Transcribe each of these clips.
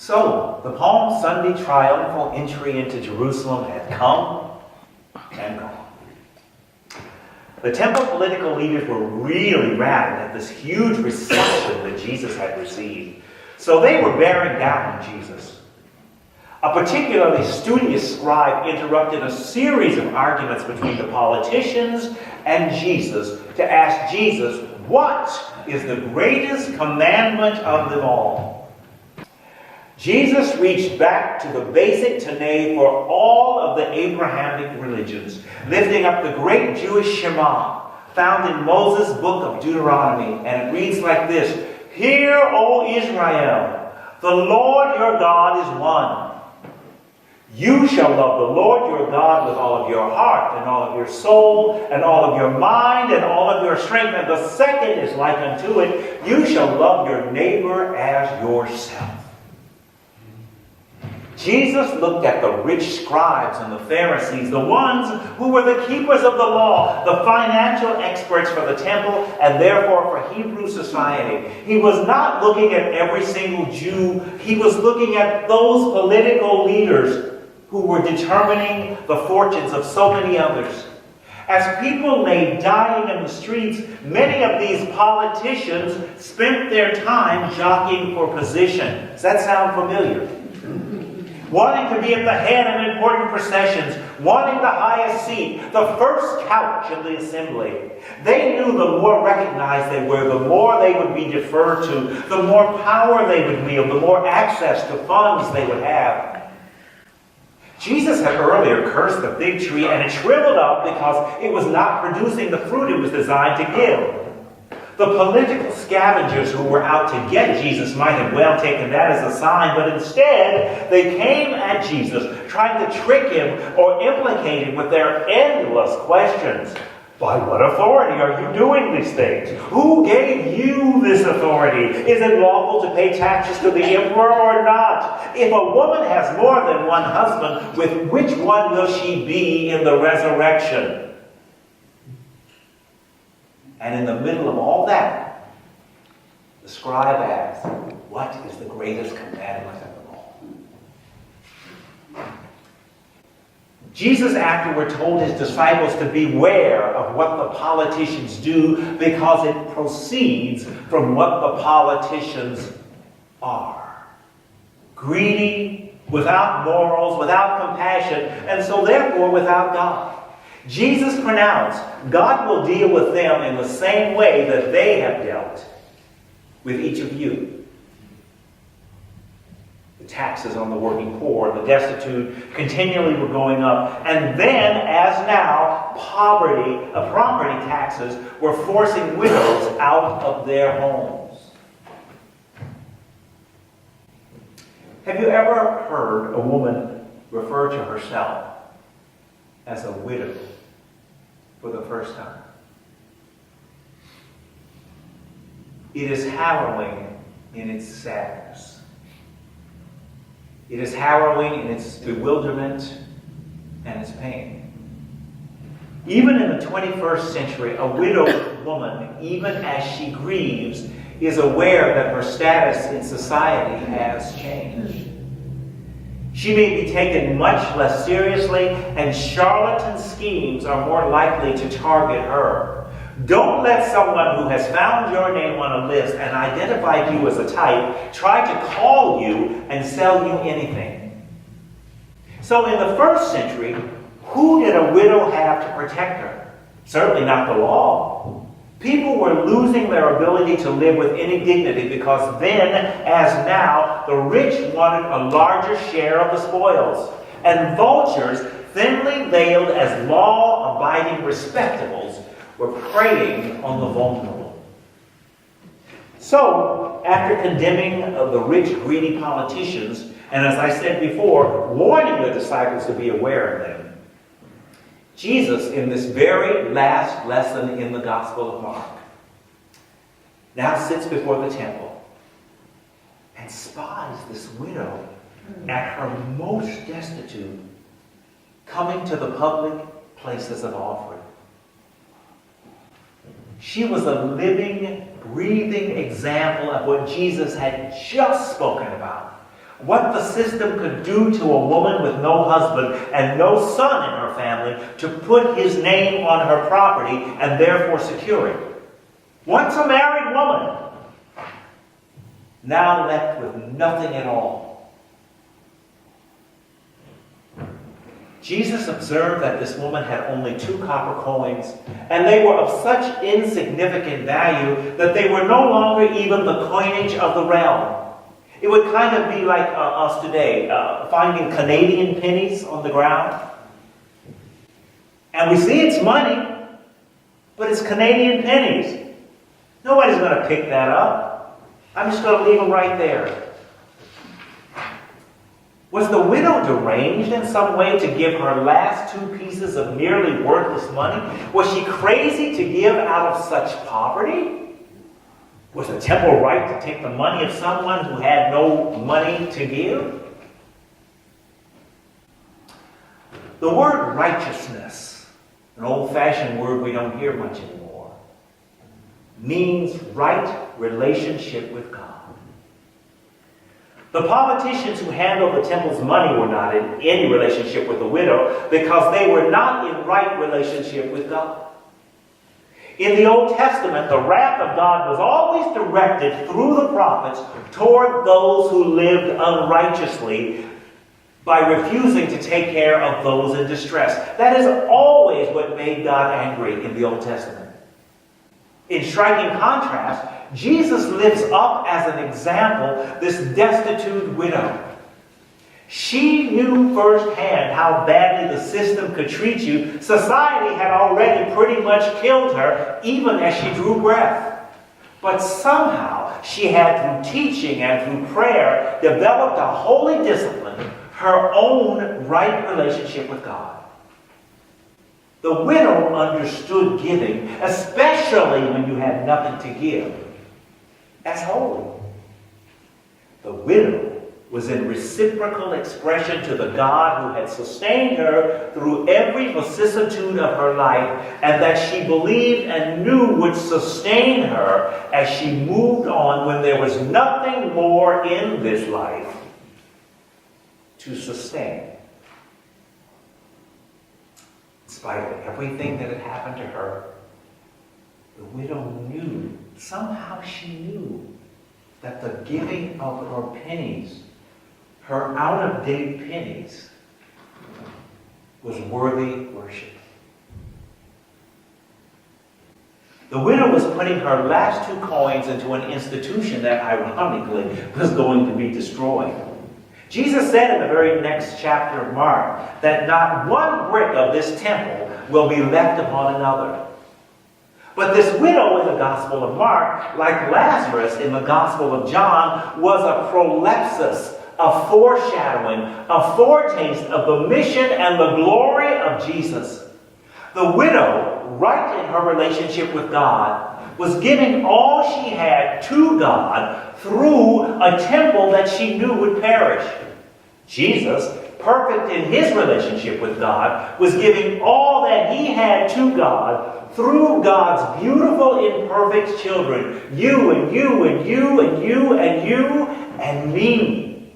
So, the Palm Sunday triumphal entry into Jerusalem had come and gone. The temple political leaders were really rabid at this huge reception that Jesus had received. So they were bearing down on Jesus. A particularly studious scribe interrupted a series of arguments between the politicians and Jesus to ask Jesus, what is the greatest commandment of them all? Jesus reached back to the basic Tanakh for all of the Abrahamic religions, lifting up the great Jewish Shema, found in Moses' book of Deuteronomy, and it reads like this: Hear, O Israel, the Lord your God is one. You shall love the Lord your God with all of your heart, and all of your soul, and all of your mind, and all of your strength. And the second is like unto it: you shall love your neighbor as yourself. Jesus looked at the rich scribes and the Pharisees, the ones who were the keepers of the law, the financial experts for the temple, and therefore for Hebrew society. He was not looking at every single Jew. He was looking at those political leaders who were determining the fortunes of so many others. As people lay dying in the streets, many of these politicians spent their time jockeying for position. Does that sound familiar? Wanting to be at the head of important processions, wanting the highest seat, the first couch in the assembly. They knew the more recognized they were, the more they would be deferred to, the more power they would wield, the more access to funds they would have. Jesus had earlier cursed the fig tree, and it shriveled up because it was not producing the fruit it was designed to give. The political scavengers who were out to get Jesus might have well taken that as a sign, but instead they came at Jesus trying to trick him or implicate him with their endless questions. By what authority are you doing these things? Who gave you this authority? Is it lawful to pay taxes to the emperor or not? If a woman has more than one husband, with which one will she be in the resurrection? And in the middle of all that, the scribe asked, what is the greatest commandment of them all? Jesus afterward told his disciples to beware of what the politicians do, because it proceeds from what the politicians are. Greedy, without morals, without compassion, and so therefore without God. Jesus pronounced, God will deal with them in the same way that they have dealt with each of you. The taxes on the working poor, the destitute, continually were going up. And then, as now, property taxes were forcing widows out of their homes. Have you ever heard a woman refer to herself as a widow for the first time? It is harrowing in its sadness. It is harrowing in its bewilderment and its pain. Even in the 21st century, a widowed woman, even as she grieves, is aware that her status in society has changed. She may be taken much less seriously, and charlatan schemes are more likely to target her. Don't let someone who has found your name on a list and identified you as a type try to call you and sell you anything. So in the first century, who did a widow have to protect her? Certainly not the law. People were losing their ability to live with any dignity because then, as now, the rich wanted a larger share of the spoils. And vultures, thinly veiled as law-abiding respectables, were preying on the vulnerable. So, after condemning the rich, greedy politicians, and as I said before, warning the disciples to be aware of them, Jesus, in this very last lesson in the Gospel of Mark, now sits before the temple and spies this widow at her most destitute, coming to the public places of offering. She was a living, breathing example of what Jesus had just spoken about. what the system could do to a woman with no husband and no son in her family to put his name on her property and therefore secure it. Once a married woman, now left with nothing at all. Jesus observed that this woman had only 2 copper coins, and they were of such insignificant value that they were no longer even the coinage of the realm. It would kind of be like us today, finding Canadian pennies on the ground. And we see it's money, but it's Canadian pennies. Nobody's going to pick that up. I'm just going to leave them right there. Was the widow deranged in some way to give her last 2 pieces of nearly worthless money? Was she crazy to give out of such poverty? Was the temple right to take the money of someone who had no money to give? The word righteousness, an old-fashioned word we don't hear much anymore, means right relationship with God. The politicians who handled the temple's money were not in any relationship with the widow because they were not in right relationship with God. In the Old Testament, the wrath of God was always directed through the prophets toward those who lived unrighteously by refusing to take care of those in distress. That is always what made God angry in the Old Testament. In striking contrast, Jesus lifts up as an example this destitute widow. She knew firsthand how badly the system could treat you. Society had already pretty much killed her, even as she drew breath. But somehow she had, through teaching and through prayer, developed a holy discipline, her own right relationship with God. The widow understood giving, especially when you had nothing to give, as holy. The widow was in reciprocal expression to the God who had sustained her through every vicissitude of her life, and that she believed and knew would sustain her as she moved on when there was nothing more in this life to sustain. In spite of everything that had happened to her, the widow knew, somehow she knew, that the giving of her pennies, her out-of-date pennies, was worthy worship. The widow was putting her last 2 coins into an institution that, ironically, was going to be destroyed. Jesus said in the very next chapter of Mark that not one brick of this temple will be left upon another. But this widow in the Gospel of Mark, like Lazarus in the Gospel of John, was a prolepsis, a foreshadowing, a foretaste of the mission and the glory of Jesus. The widow, right in her relationship with God, was giving all she had to God through a temple that she knew would perish. Jesus, perfect in his relationship with God, was giving all that he had to God through God's beautiful, imperfect children. You and you and you and you and you and me.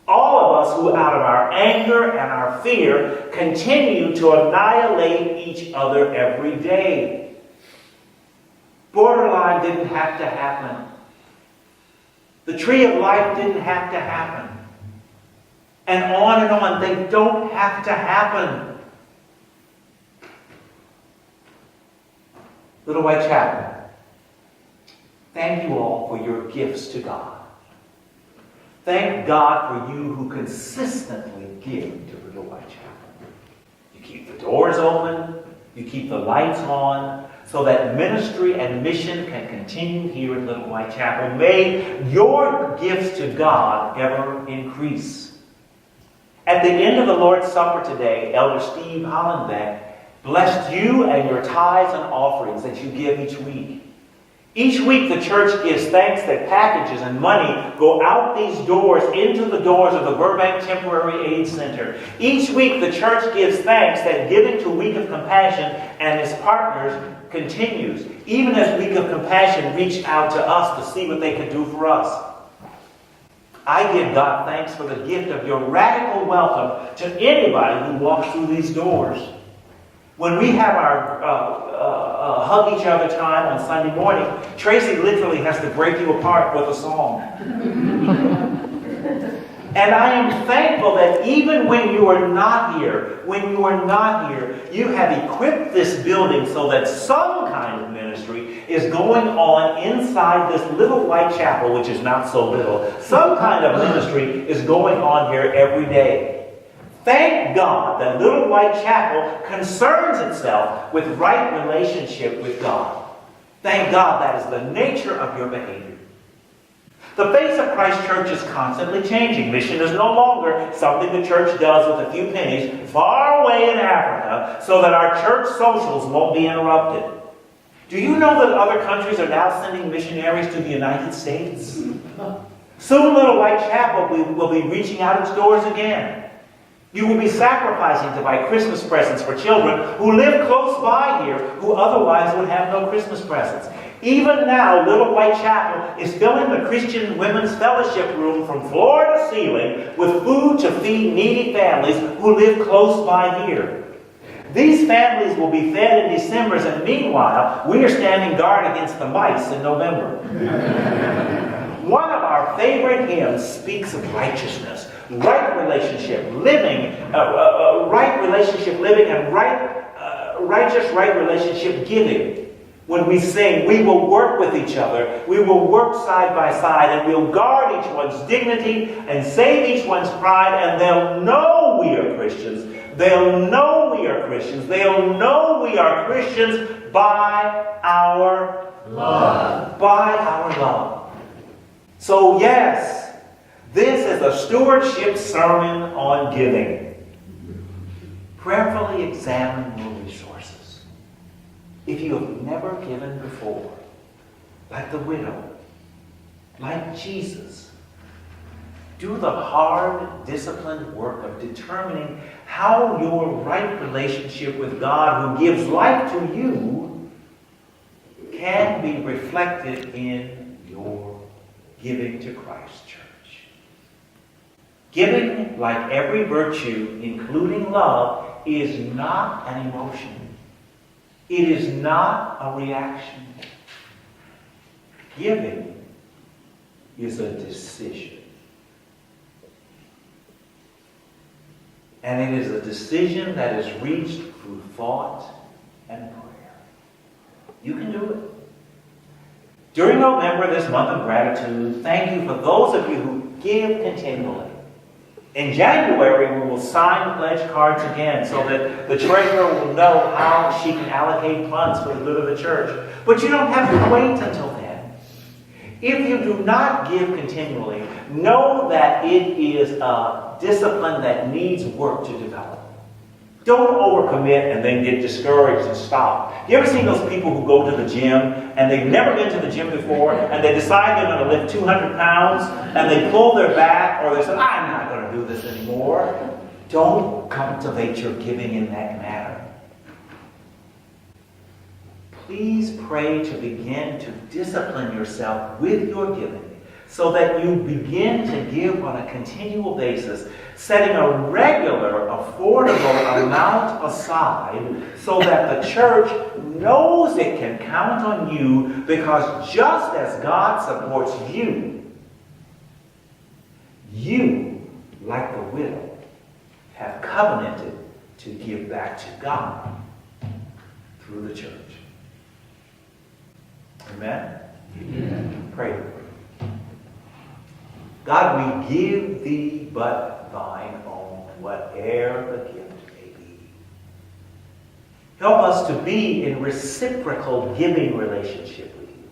All of us who, out of our anger and our fear, continue to annihilate each other every day. Borderline didn't have to happen. The tree of life didn't have to happen. And on, they don't have to happen. Little White Chapel, thank you all for your gifts to God. Thank God for you who consistently give to Little White Chapel. You keep the doors open, you keep the lights on, so that ministry and mission can continue here at Little White Chapel. May your gifts to God ever increase. At the end of the Lord's Supper today, Elder Steve Hollenbeck blessed you and your tithes and offerings that you give each week. Each week the church gives thanks that packages and money go out these doors into the doors of the Burbank Temporary Aid Center. Each week the church gives thanks that giving to Week of Compassion and its partners continues, even as Week of Compassion reached out to us to see what they could do for us. I give God thanks for the gift of your radical welcome to anybody who walks through these doors. When we have our hug each other time on Sunday morning, Tracy literally has to break you apart with a song. And I am thankful that even when you are not here, you have equipped this building so that some kind of ministry is going on inside this little white chapel, which is not so little. Some kind of ministry is going on here every day. Thank God that Little White Chapel concerns itself with right relationship with God. Thank God that is the nature of your behavior. The face of Christ Church is constantly changing. Mission is no longer something the church does with a few pennies far away in Africa so that our church socials won't be interrupted. Do you know that other countries are now sending missionaries to the United States? Soon Little White Chapel will be reaching out its doors again. You will be sacrificing to buy Christmas presents for children who live close by here who otherwise would have no Christmas presents. Even now, Little White Chapel is filling the Christian Women's Fellowship room from floor to ceiling with food to feed needy families who live close by here. These families will be fed in December, and meanwhile, we are standing guard against the mice in November. One of our favorite hymns speaks of righteousness, right relationship living, and righteous right relationship giving. When we sing, we will work with each other, we will work side by side, and we'll guard each one's dignity and save each one's pride, and they'll know we are Christians. They'll know we are Christians. They'll know we are Christians by our love. By our love. So yes, this is a stewardship sermon on giving. Prayerfully examine your resources. If you have never given before, like the widow, like Jesus, do the hard, disciplined work of determining how your right relationship with God, who gives life to you, can be reflected in your giving to Christ Church. Giving, like every virtue, including love, is not an emotion. It is not a reaction. Giving is a decision. And it is a decision that is reached through thought and prayer. You can do it. During November, this month of gratitude, thank you for those of you who give continually. In January, we will sign pledge cards again so that the treasurer will know how she can allocate funds for the good of the church. But you don't have to wait until then. If you do not give continually, know that it is a discipline that needs work to develop. Don't overcommit and then get discouraged and stop. You ever seen those people who go to the gym and they've never been to the gym before and they decide they're going to lift 200 pounds and they pull their back or they say, I'm not going to do this anymore. Don't cultivate your giving in that manner. Please pray to begin to discipline yourself with your giving so that you begin to give on a continual basis, setting a regular, affordable amount aside so that the church knows it can count on you, because just as God supports you, you, like the widow, have covenanted to give back to God through the church. Amen? Amen. Pray with me. God, we give thee but thine own, whate'er the gift may be. Help us to be in reciprocal giving relationship with you.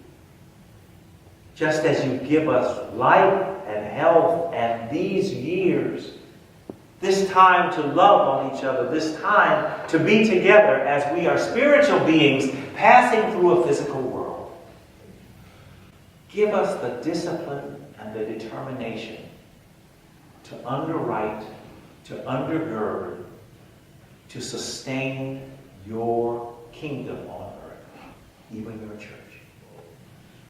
Just as you give us life and health and these years, this time to love on each other, this time to be together as we are spiritual beings passing through a physical world. Give us the discipline and the determination to underwrite, to undergird, to sustain your kingdom on earth, even your church.